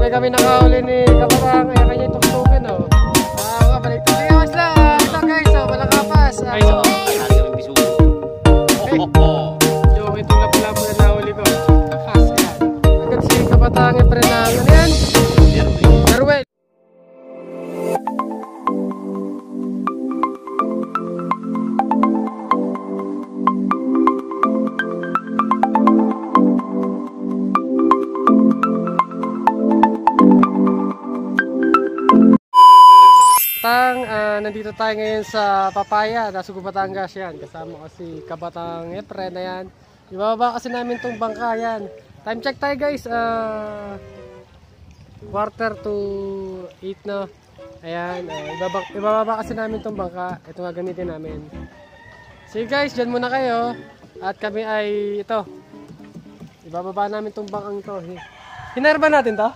sabay kami nakahuli ni Kabarang. Kaya kanya ituktukin, oh. Balik to siya. Ito guys, oh. Walang kapas. Guys, oh. Lagi kami bisugo. Yung itong lapu-lapu na nahuli ko. Kapas, yan. Agad si Kabatang Eprenang. Ano yan? Darwell. Nandito tayo ngayon sa Papaya, Nasugbu, Batangas yan. Kasama ko si Kabatang Epren na yan. Ibababa kasi namin itong bangka yan. Time check tayo guys, 7:45 na. Ayan, ibababa kasi namin itong bangka. Ito nga gamitin namin. Sige guys, dyan muna kayo. At kami ay ito, ibababa namin itong bangkang to. Hinire ba natin to?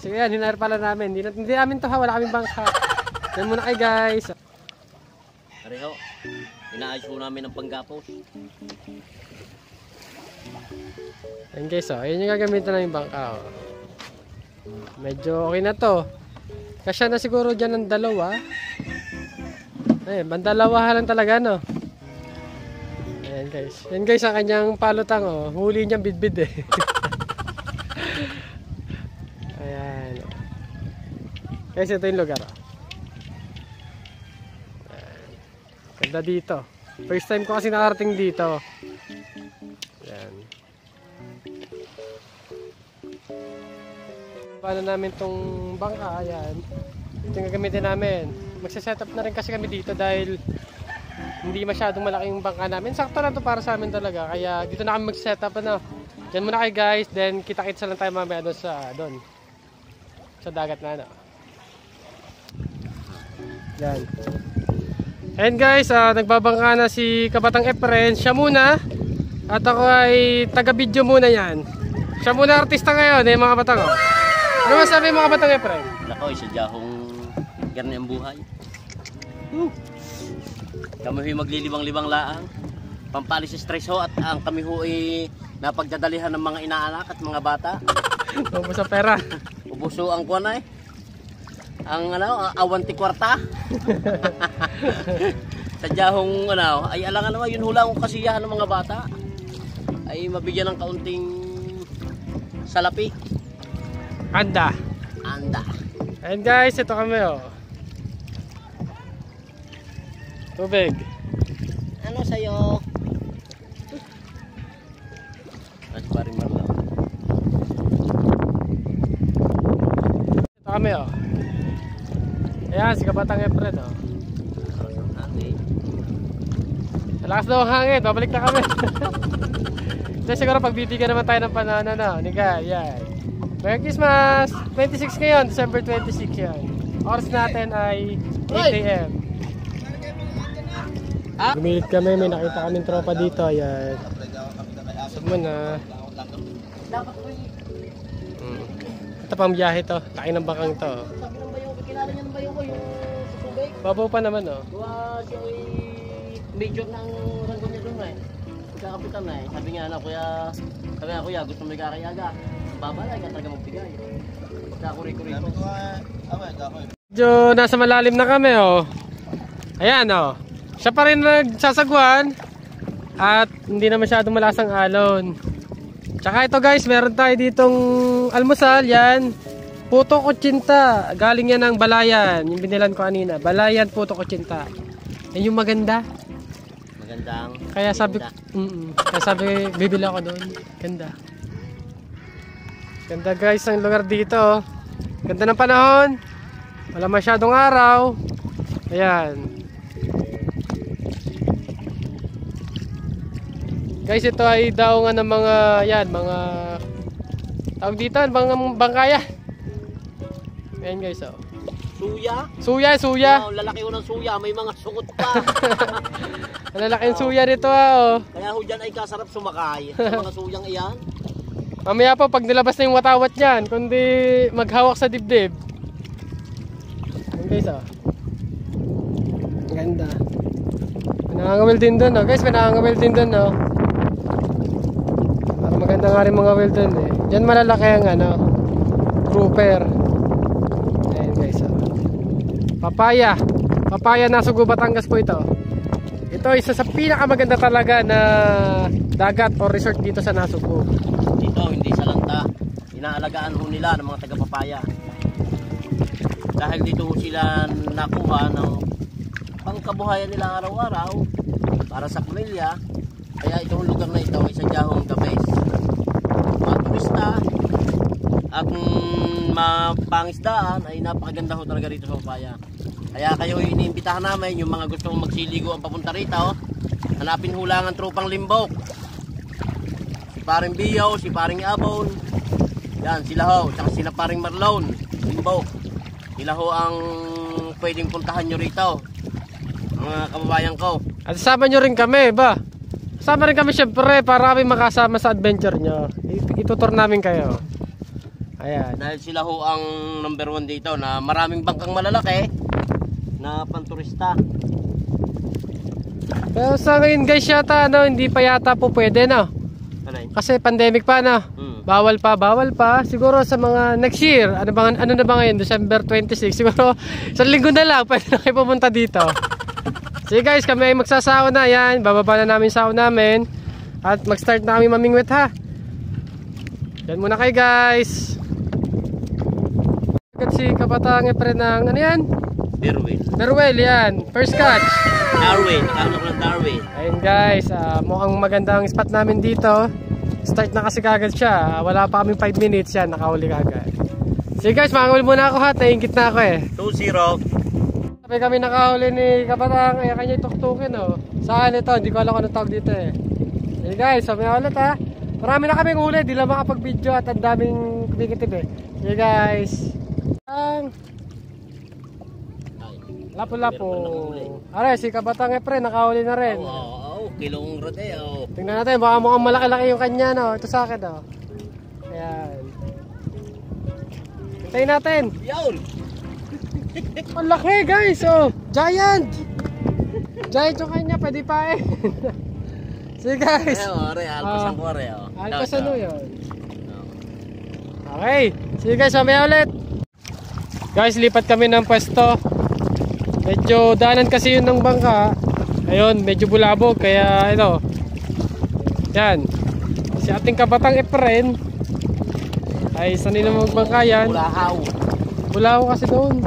Sige yan, hinire pala namin. Hindi namin to ha, wala kaming bangka. Yan muna kayo guys. Pareho, inaayos po namin ang panggapos. Yan guys, oh. Ayan yung gagamitan namin bangka. Oh. Medyo okay na to. Kasya na siguro dyan ng dalawa. Bandalawa lang talaga, no? Ayan guys. Yan guys, ang kanyang palutang. Oh. Huli niyang bidbid eh. Ayan. Guys, ito yung lugar. Oh. Ganda dito. First time ko kasi nakarating dito. Yan. Paano namin tong bangka? Ayan. Ito yung gagamitin namin. Magsa-setup na rin kasi kami dito dahil hindi masyadong malaki yung bangka namin. Sakto lang to para sa amin talaga. Kaya dito na kami mag-setup. Ano. Diyan muna kayo guys. Then kita-kitsa lang tayo mamaya doon sa dagat na. Ano. Yan. And guys, nagbabangka na si Kabatang Epren. Siya muna. At ako ay taga-video muna yan. Siya muna artista ngayon mga kabatang. Oh. Ano masabi mga Kabatang Epren? Nako, isa diyahong ganyan ang buhay. Kami ho'y maglilibang-libang laang. Pampalis stress ho at ang kami ho'y napagdadalihan ng mga inaanak at mga bata. Ubus sa pera. Ubus ho ang kuwan ay. Ang awanti kwarta. Sadyahong ay alangan naman yun hula ang kasiyahan ng mga bata. Ay mabigyan ng kaunting salapi. Anda. And guys, ito kami oh. Tubig. Ano sa'yo? At paring marlaw. Ito kami oh. Ayan, si Kabatang Epren oh. Malakas daw ang hangin, babalik na kami. Kasi siguro pagbibigyan naman tayo ng panahon no? Niga, yan. Merry Christmas! 26 ngayon, December 26 yan. Oras natin ay 8 AM. Gumilit kami, may nakita kaming tropa dito. Ayan. Sab mo na. Ito pang biyahe to. Laki ng bakang to. Kilala niyo ba yung susubay? Babaw pa naman oh. Siya ay major ng ranggo niya doon eh. Pagkakapitan na eh. Sabi nga kuya, gusto mo ikakayaga. Babalay ka talaga magbigay. Pagkakuri-kuri ko. Medyo nasa malalim na kami oh. Ayan oh. Siya pa rin nagsasagwan. At hindi na masyadong malasang alon. Tsaka ito guys, meron tayo ditong almusal yan. Puto kutsinta. Galing yan ng Balayan. Yung binilan ko kanina. Balayan puto kutsinta. Yan yung maganda. Magandang. Kaya sabi bibili ako doon. Ganda. Ganda guys ang lugar dito. Ganda ng panahon. Wala masyadong araw. Ayan. Guys, ito ay daungan ng mga mga tawag dito, bangkaya. Ayan guys, oh. Suya. Oh, lalaki ho ng suya, may mga suot pa. Lalaki yung suya nito oh. Kaya ho dyan ay kasarap sumakay sa mga suyang iyan. Mamaya po pag nilabas na yung watawat niyan, kundi maghawak sa dibdib. Ayan guys, oh. Ganda. Nangangawil din doon, oh. Guys, may nangangawil din doon, oh. Maganda nga rin mga well done eh. Diyan malalaki ang grouper. Ayan guys, oh. Papaya. Papaya Nasugbu, Batangas po ito. Ito isa sa pinakamaganda talaga na dagat o resort dito sa Nasugbu. Dito hindi sa lanta. Inaalagaan ho nila ng mga taga-papaya. Dahil dito sila nakuha ng pangkabuhayan nila araw-araw para sa pamilya. Kaya itong lugar na ito ay sadyahong the best. Mga turista at mapangisdaan ay napakaganda ho talaga rito sa papaya. Kaya kayo iniimbitahan namin yung mga gusto magsiligo ang papunta rito. Hanapin hulangan tropang Limbok. Si Paring Biyaw, si Paring Abon. Yan sila ho, tsaka sila Paring Marlon, Limbok. Sila ho ang pwedeng puntahan nyo rito, mga kababayan ko. At sama nyo rin kami ba? Sama rin kami syempre para kami makasama sa adventure nyo. Itutur namin kayo. Ayan. Dahil sila ho ang number 1 dito na maraming bangkang malalaki na panturista. Pero sa ngayon guys yata hindi pa yata po pwede kasi pandemic pa Bawal pa. Siguro sa mga next year, ano na ba ngayon? December 26. Siguro sa linggo na lang pwede na kayo pumunta dito. Sige guys, kami ay magsasauna yan. Bababa na namin sauna namin. At mag-start na kami mamingwit ha. Yan muna kayo guys. Agad si Kabatang Efren ng ano yan? Derwell yan. First catch. Darwin. Nakahulog ng Darwin. Ayun guys, mukhang magandang spot namin dito. Start na kasi kagad siya. Wala pa kaming 5 minutes yan. Nakahuli kagad. Sige guys, makakahuli muna ako ha. Naingit na ako eh. 2-0. Sabi kami nakahuli ni Kabatang. Kaya kanya tuktukin Saan ito? Hindi ko alam kung anong tawag dito eh. Sige guys, sabi na ulit ha. Marami na kaming huli. Di lang makapag-video at ang daming kumikitib eh. Sige guys. Lapo-lapo. Aray, si Kabatang Efren nakahuli na rin. Kilong rodeo. Tingnan natin, baka mukhang malaki-laki yung kanya Ito sa akin Ayan. Hintayin natin. Yawn. Ang laki guys Giant. Giant yung kanya, pwede pa eh. Sige guys. Alpas ang kore Alpas ano yun? Okay. Sige guys, mamaya ulit. Guys, lipat kami ng pwesto. Medyo daanan kasi yun ng bangka. Ayun, medyo bulabog. Kaya ito. Yan. Si ating Kabatang Efren ay sanay na magbangka yan. Bulahaw kasi doon.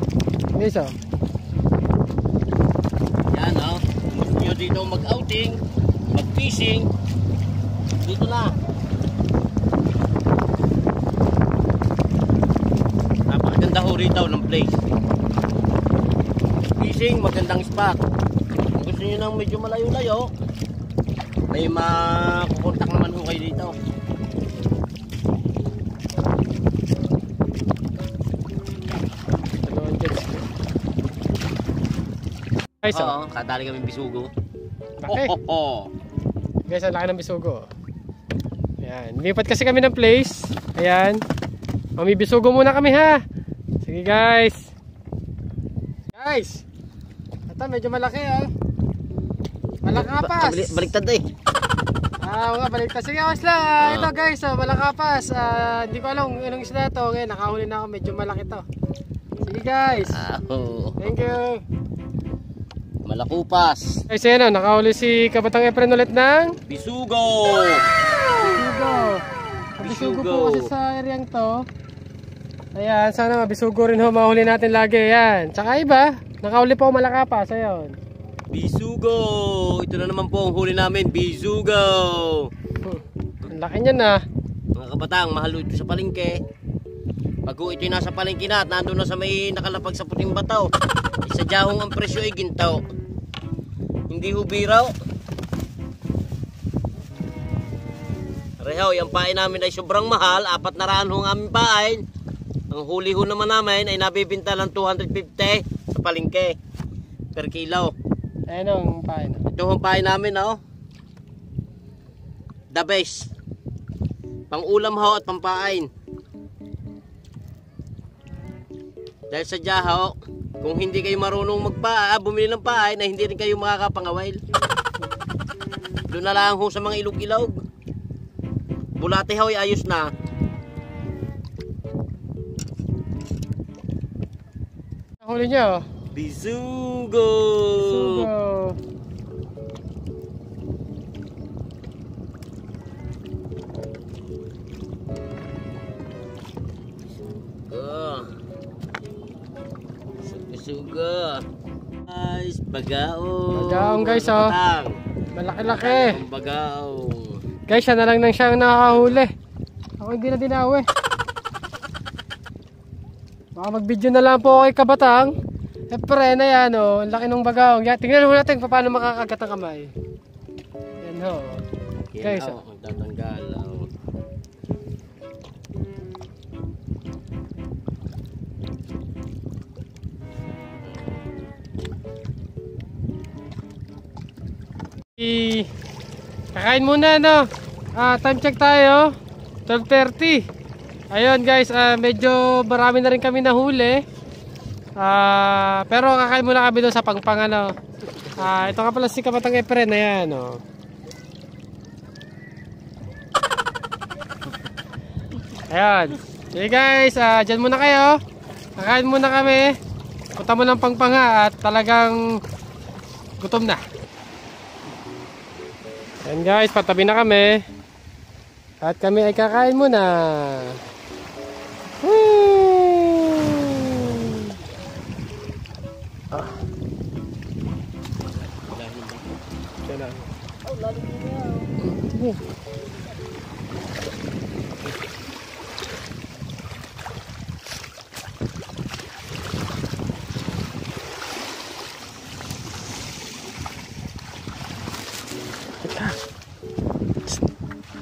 Guys Yan gusto nyo dito mag-outing, mag-fishing, dito na. Napakaganda ho rito ng place. Fishing, magandang spot. Kung gusto nyo nang medyo malayo-layo, may makukontak naman ho kayo dito. Guys, kadali kami bisugo. Laki. Guys, ang laki ng bisugo. Ayan, lipat kasi kami ng place. Ayan. Mamibisugo muna kami ha. Sige guys. Guys, ito medyo malaki Malakapas. Baliktad eh. Baliktad. Sige, awas lang. Ito guys, malakapas. Hindi ko alam anong isda to. Ngayon, nakahuli na ako. Medyo malaki to. Sige guys. Thank you. Malakupas. Guys, ayan nakahuli si Kabatang Efren ulit ng bisugo. Bisugo po kasi sa areang to. Ayan, sana mabisugo rin mahuli natin lagi. Ayan. Tsaka iba, nakahuli po malakapas. Ayun. Bisugo. Ito na naman po ang huli namin, bisugo. Ang laki niyan Mga kabatang, mahal ito sa palengke. Pag ito nasa palengke na at nandun na sa may nakalapag sa puting bataw, isa jahong ang presyo ay gintaw. Hindi ho biraw. Rehaw, yung pain namin ay sobrang mahal. 400 ho ang aming pain. Ang huli ho naman namin ay nabibinta lang 250 sa palengke per kilo. Ayan ang pain. Ito ang pain namin the best. Pang ulam ho at pampain. Dahil sa jaho, kung hindi kayo marunong bumili ng pain, na hindi rin kayo makakapangawil. Doon na lang ho sa mga ilog-ilog. Bulate ho ay ayos na. Huli niyo. Bisugo! Sugo. Suga. Guys, bagaong. Bagaong guys, oh. Malaki-laki. Bagaong. Guys, siya na lang nang siyang nakakahuli. Ako hindi na dinawi. Baka mag-video na lang po kay Kabatang. Pre na yan, oh. Ang laki ng bagaong. Tingnan mo natin paano makakagat ang kamay. Yan, ho. Guys, oh. Magtatanggal. Kakain muna, no? Time check tayo. 12:30. Ayun guys, medyo marami na rin kami nahuli. Pero kakain muna kami doon sa Pangpang, ano. Ito nga pala si Kabatang Efren. Ayan, no? Ayan. Okay guys, dyan muna kayo. Kakain muna kami. Punta mo ng Pangpang at talagang gutom na. Ayan guys, patabi na kami. At kami ay kakain muna.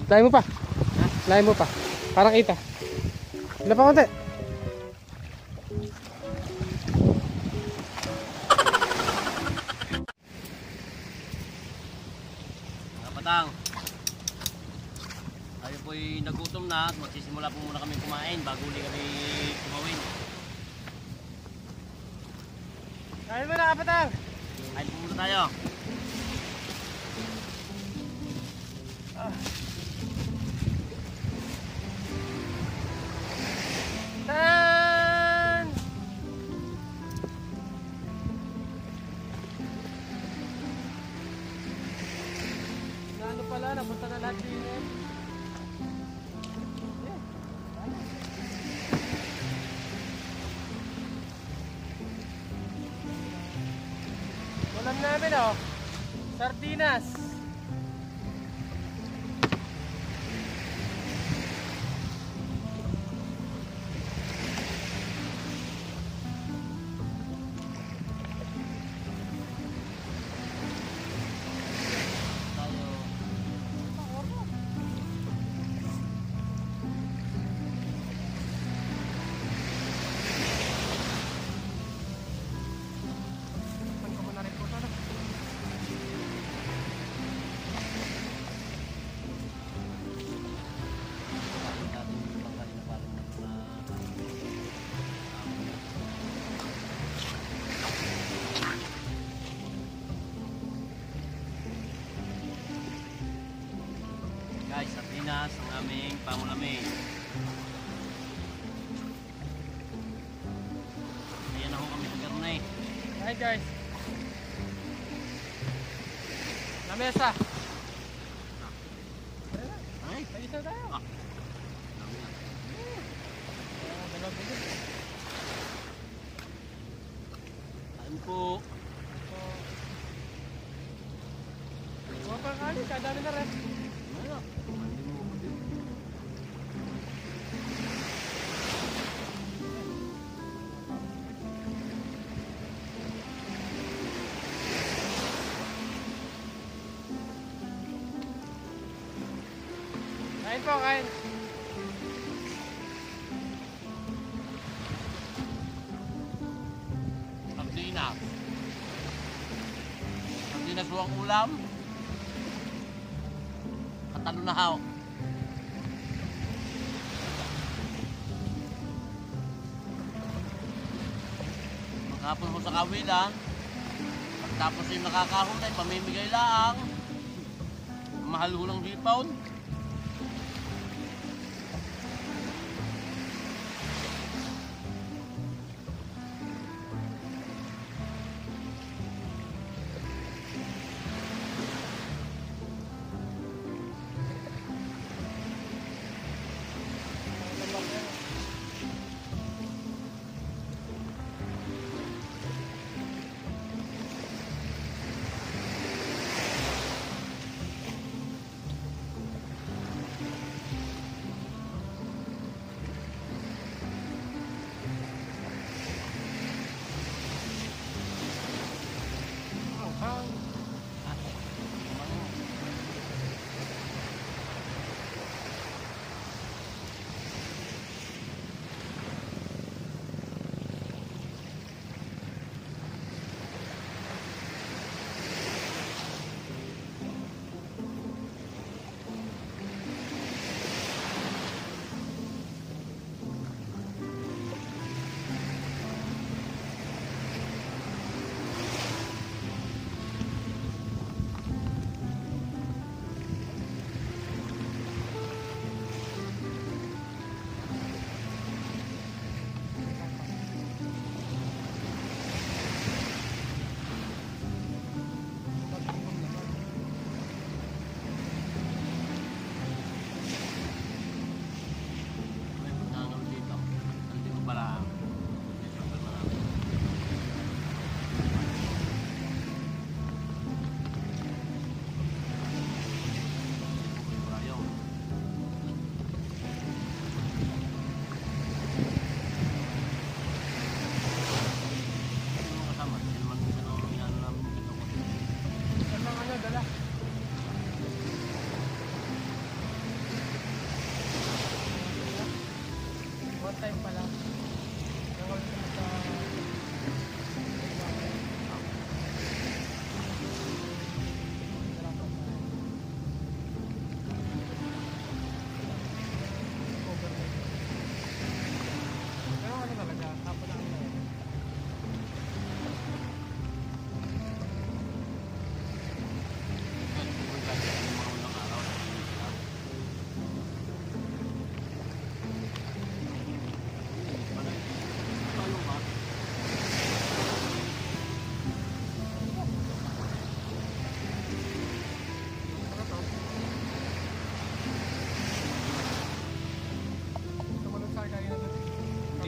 Lain mo pa. Lain mo pa. Parang kita. Wala pa konti. Kapatang. Tayo po'y nagutom na at magsisimula po muna kami kumain bago ulit kami kumawin. Kain mo na, Kapatang. Kain po muna tayo. Tan! Ano pala, napunta na lahat din eh. Ulam namin, oh. Sardinas. Guys, sardinas ang aming pangulamig. Ayan na ho kami sa garnay. Hi guys. Lamesa. Ay, Isa tayo. Kain po. Mga pangkali, kadami na rin. Kain po, kain. Sardinas. Sardinas buwang ulam. Katalo na haw. Maghapon mo sa kawilan. Pagtapos yung nakakahulay, pamimigay lang. Mahal ho ng hipawn.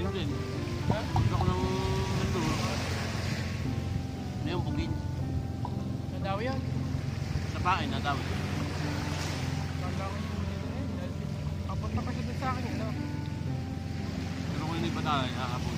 Ano din? Ha? Ako ng ito. Ano yung bugin? Nadaw yan. Sa pain, nadaw. Kala ko yung papunta pa siya doon sa akin, ano? Pero kung hindi pa tayo, nakakapon.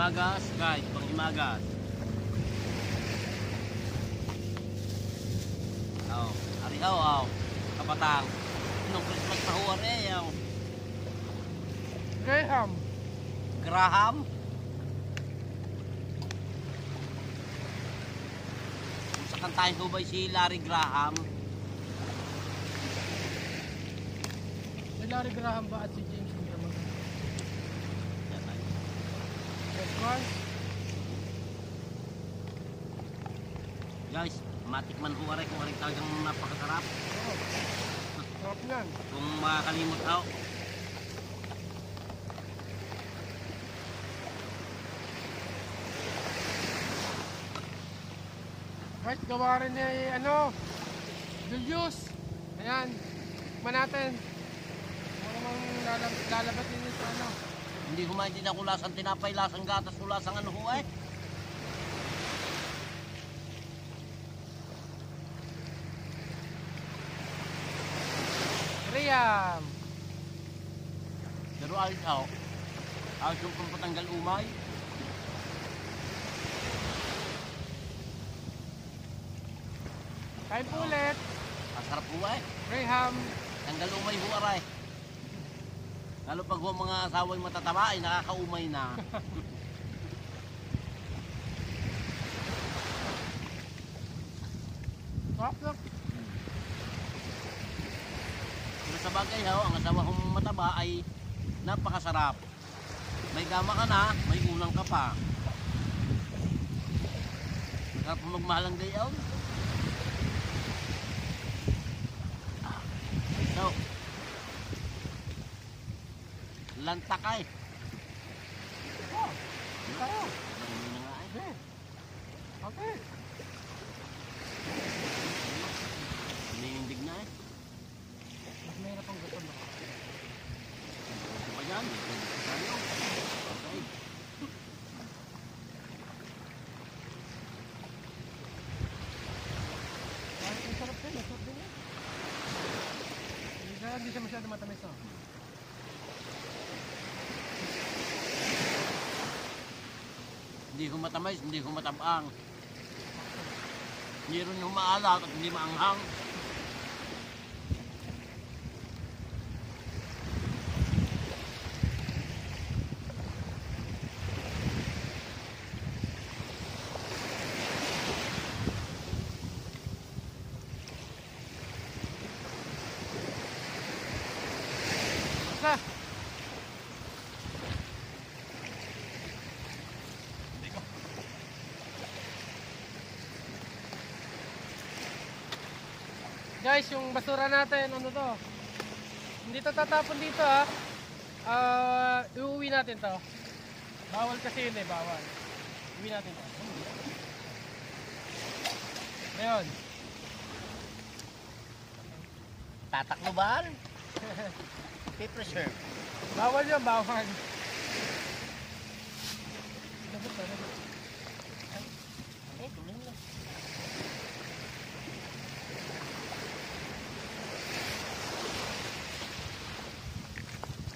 Imagas, guys, pang imagas. Oh, arihaw, oh. Kapatang. Nung Christmas pa huwar eh, yung Graham. Graham. Kung sa kantahin ko ba si Larry Graham? Si Larry Graham ba at si James Graham? One. Guys, matikman ko waray kung waray talagang napakasarap. Oo. Sarap yan. Kung makakalimot ako. Guys, gawa rin ni ano, Julius. Ayan. Tikman natin. Ano namang lalabat din sa ano. Hindi ko maintindihan kung lasang tinapay, lasang gatas, kung lasang ano ho eh. Graham. Pero ayos ako. Ayos yung pampatanggal umay. Kain po ulit. Masarap ho eh. Graham. Tanggal umay ho aray. Lalo pag ho mga asawa'y matataba ay nakakaumay na. Sarap lang. Pero sa bagay ho, ang asawa kong mataba ay napakasarap. May gama ka na, may ulang ka pa. Masarap magmahal ang gayaw. So, lantakay. Oh, tayo. Ano na nga eh. Okay. Okay. Hinihindig na eh. Mas mahirap ang gutom ako. Ito pa yan. Tayo. Okay. Ang sarap din. Masarap din yan. Hindi siya masyado matamis oh. Hindi ko matamis, hindi ko matabang. Hindi rin yung maalat at hindi maanghang. Basta. Guys, yung basura natin, ano to? Hindi to tatapon dito ha. Iuwi natin to. Bawal kasi yun eh, bawal. Iuwi natin to. Ngayon. Tataklo ba? Paper serve. Bawal yun, bawal. Labot to, labot. Eh, tuloy na.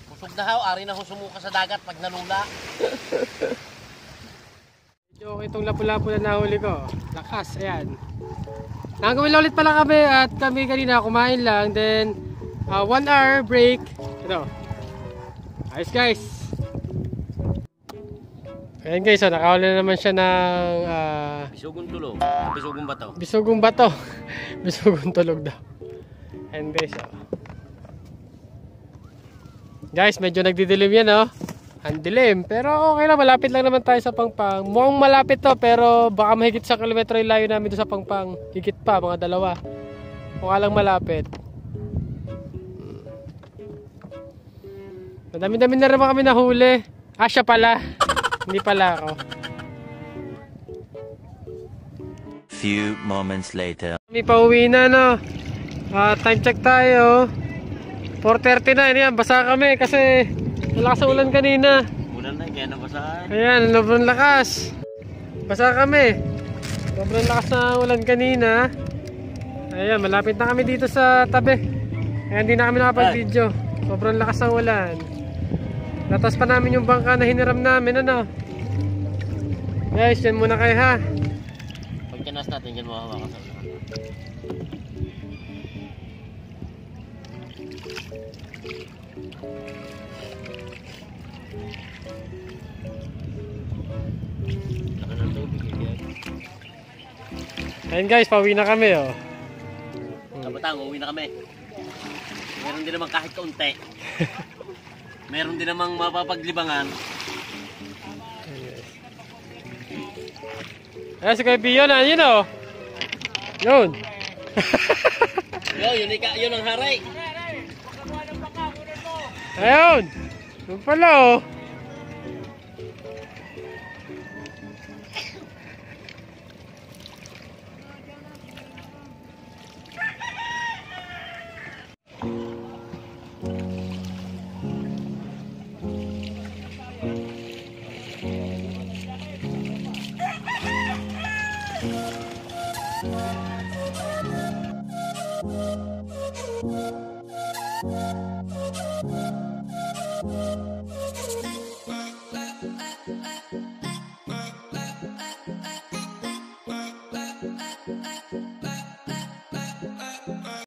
Busog na ho, ari na ho sumuka sa dagat pag nalula. Medyo itong lapu-lapu na nahuli ko. Lakas, ayan. Nagawin ulit pala kami at kami kanina kumain lang. Then, 1 hour break. Ito. Ayos guys. Ayan guys, so nakahuli na naman siya ng Bisugong tulog. Bisugong bato. Bisugong bato. Bisugong tulog daw. Ayan guys, oh. Guys, medyo nagdidilim yan, oh. Ang dilim. Pero okay lang, malapit lang naman tayo sa Pangpang. Mukhang malapit to, pero baka mahigit sa kilometro yung layo namin doon sa Pangpang. Higit pa, mga 2. Mukha lang malapit. Madami-dami na rin kami nahuli. Ah, siya pala. Hindi pala ako. Few moments later. Kami pauwi na, no. Time check tayo. 4:30 na. Yan, basa kami kasi malakas ang ulan kanina. Ulan na, kaya nabasahan. Ayan, sobrang lakas. Basa kami. Sobrang lakas na ulan kanina. Ayan, malapit na kami dito sa tabi. Kaya hindi na kami nakapag-video. Sobrang lakas ng ulan. Natas pa namin yung bangka na hiniram namin, ano. Guys, yan muna kayo ha. Pag kinas natin, dyan mahawakan sa ulan. Ayan guys, pauwi na kami, oh. Kabatang, uwi na kami. Meron din naman kahit kaunti. Meron din namang mapapaglibangan. Ayan si Kaibigan, yun, oh. Yun. Yun ang haray. Ayun. Yun pala, oh.